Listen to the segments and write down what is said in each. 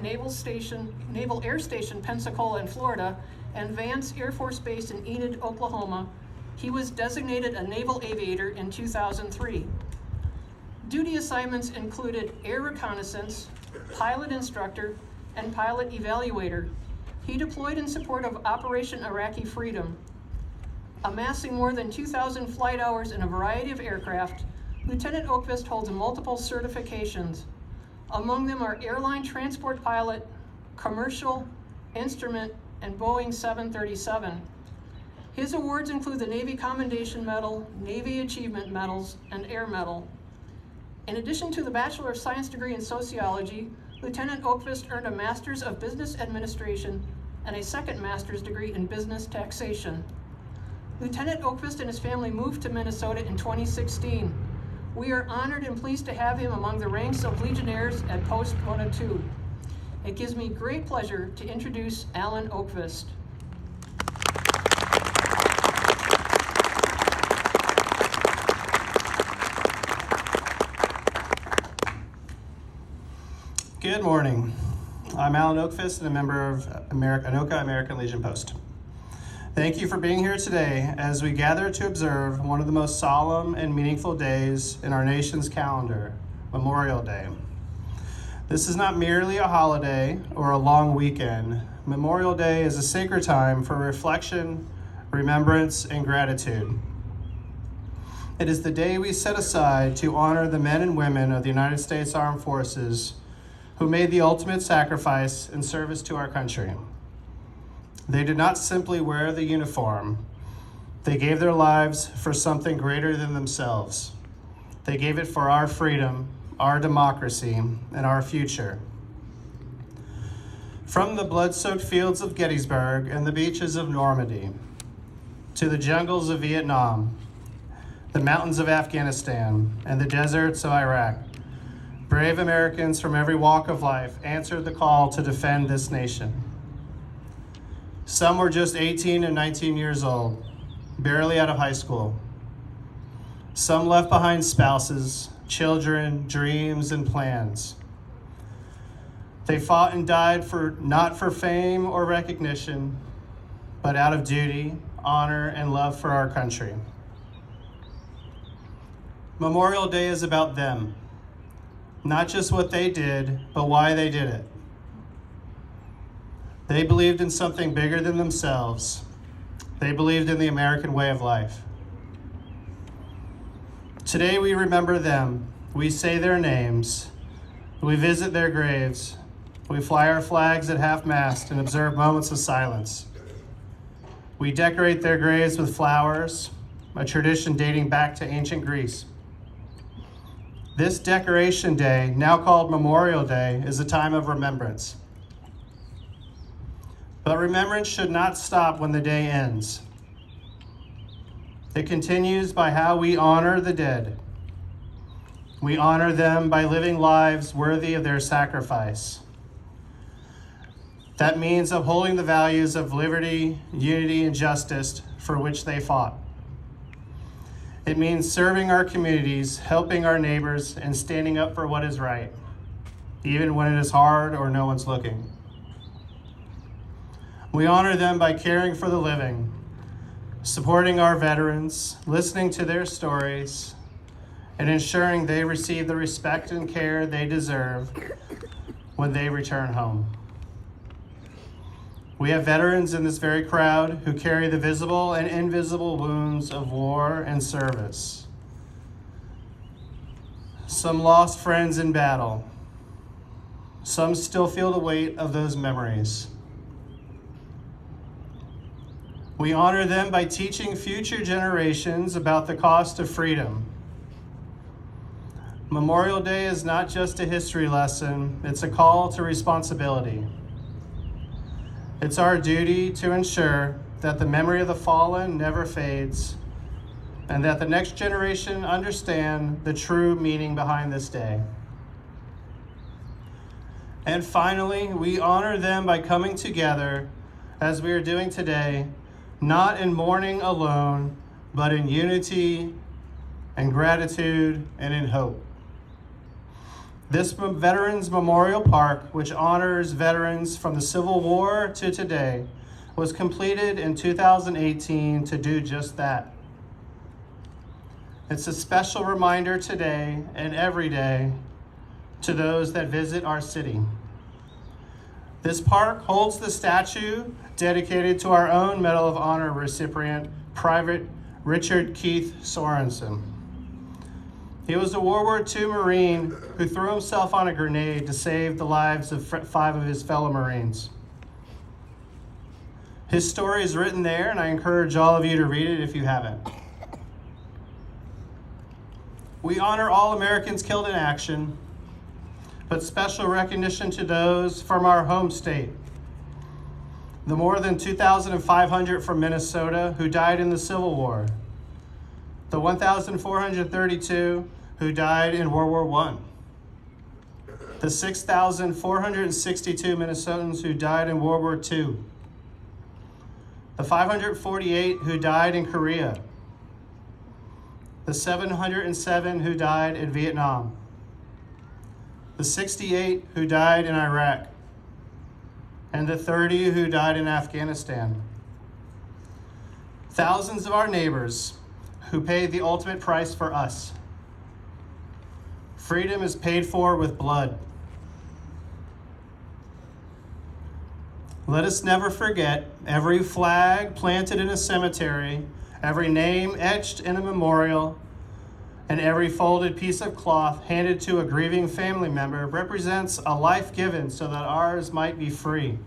Naval Air Station, Pensacola in Florida, and Vance Air Force Base in Enid, Oklahoma, he was designated a naval aviator in 2003. Duty assignments included air reconnaissance, pilot instructor, and pilot evaluator. He deployed in support of Operation Iraqi Freedom. Amassing more than 2,000 flight hours in a variety of aircraft, Lieutenant Oakvist holds multiple certifications. Among them are airline transport pilot, commercial, instrument, and Boeing 737. His awards include the Navy Commendation Medal, Navy Achievement Medals, and Air Medal. In addition to the Bachelor of Science degree in Sociology, Lieutenant Oakvist earned a Master's of Business Administration and a second master's degree in Business Taxation. Lieutenant Oakvist and his family moved to Minnesota in 2016. We are honored and pleased to have him among the ranks of Legionnaires at Post 102. It gives me great pleasure to introduce Alan Oakvist. Good morning. I'm Alan Oakvist and a member of Anoka American Legion Post. Thank you for being here today as we gather to observe one of the most solemn and meaningful days in our nation's calendar, Memorial Day. This is not merely a holiday or a long weekend. Memorial Day is a sacred time for reflection, remembrance, and gratitude. It is the day we set aside to honor the men and women of the United States Armed Forces who made the ultimate sacrifice in service to our country. They did not simply wear the uniform. They gave their lives for something greater than themselves. They gave it for our freedom, our democracy, and our future. From the blood-soaked fields of Gettysburg and the beaches of Normandy, to the jungles of Vietnam, the mountains of Afghanistan, and the deserts of Iraq, brave Americans from every walk of life answered the call to defend this nation. Some were just 18 and 19 years old, barely out of high school. Some left behind spouses, children, dreams, and plans. They fought and died not for fame or recognition, but out of duty, honor, and love for our country. Memorial Day is about them. Not just what they did, but why they did it. They believed in something bigger than themselves. They believed in the American way of life. Today we remember them. We say their names. We visit their graves. We fly our flags at half-mast and observe moments of silence. We decorate their graves with flowers, a tradition dating back to ancient Greece. This decoration day, now called Memorial Day, is a time of remembrance. But remembrance should not stop when the day ends. It continues by how we honor the dead. We honor them by living lives worthy of their sacrifice. That means upholding the values of liberty, unity, and justice for which they fought. It means serving our communities, helping our neighbors, and standing up for what is right, even when it is hard or no one's looking. We honor them by caring for the living, supporting our veterans, listening to their stories, and ensuring they receive the respect and care they deserve when they return home. We have veterans in this very crowd who carry the visible and invisible wounds of war and service. Some lost friends in battle. Some still feel the weight of those memories. We honor them by teaching future generations about the cost of freedom. Memorial Day is not just a history lesson, it's a call to responsibility. It's our duty to ensure that the memory of the fallen never fades and that the next generation understand the true meaning behind this day. And finally, we honor them by coming together as we are doing today, not in mourning alone, but in unity and gratitude and in hope. This Veterans Memorial Park, which honors veterans from the Civil War to today, was completed in 2018 to do just that. It's a special reminder today and every day to those that visit our city. This park holds the statue dedicated to our own Medal of Honor recipient, Private Richard Keith Sorensen. He was a World War II Marine who threw himself on a grenade to save the lives of 5 of his fellow Marines. His story is written there, and I encourage all of you to read it if you haven't. We honor all Americans killed in action, but special recognition to those from our home state. The more than 2,500 from Minnesota who died in the Civil War. The 1,432 who died in World War I. The 6,462 Minnesotans who died in World War II. The 548 who died in Korea. The 707 who died in Vietnam. The 68 who died in Iraq. And the 30 who died in Afghanistan. Thousands of our neighbors who paid the ultimate price for us. Freedom is paid for with blood. Let us never forget every flag planted in a cemetery, every name etched in a memorial, and every folded piece of cloth handed to a grieving family member represents a life given so that ours might be free.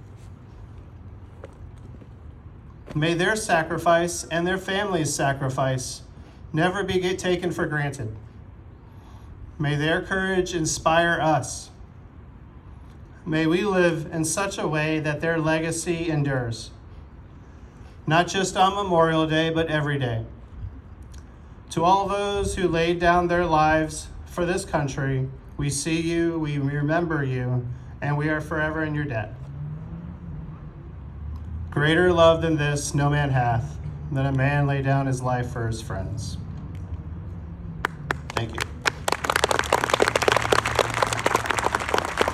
May their sacrifice and their family's sacrifice never be taken for granted. May their courage inspire us. May we live in such a way that their legacy endures, not just on Memorial Day, but every day. To all those who laid down their lives for this country, we see you, we remember you, and we are forever in your debt. Greater love than this no man hath, than a man lay down his life for his friends.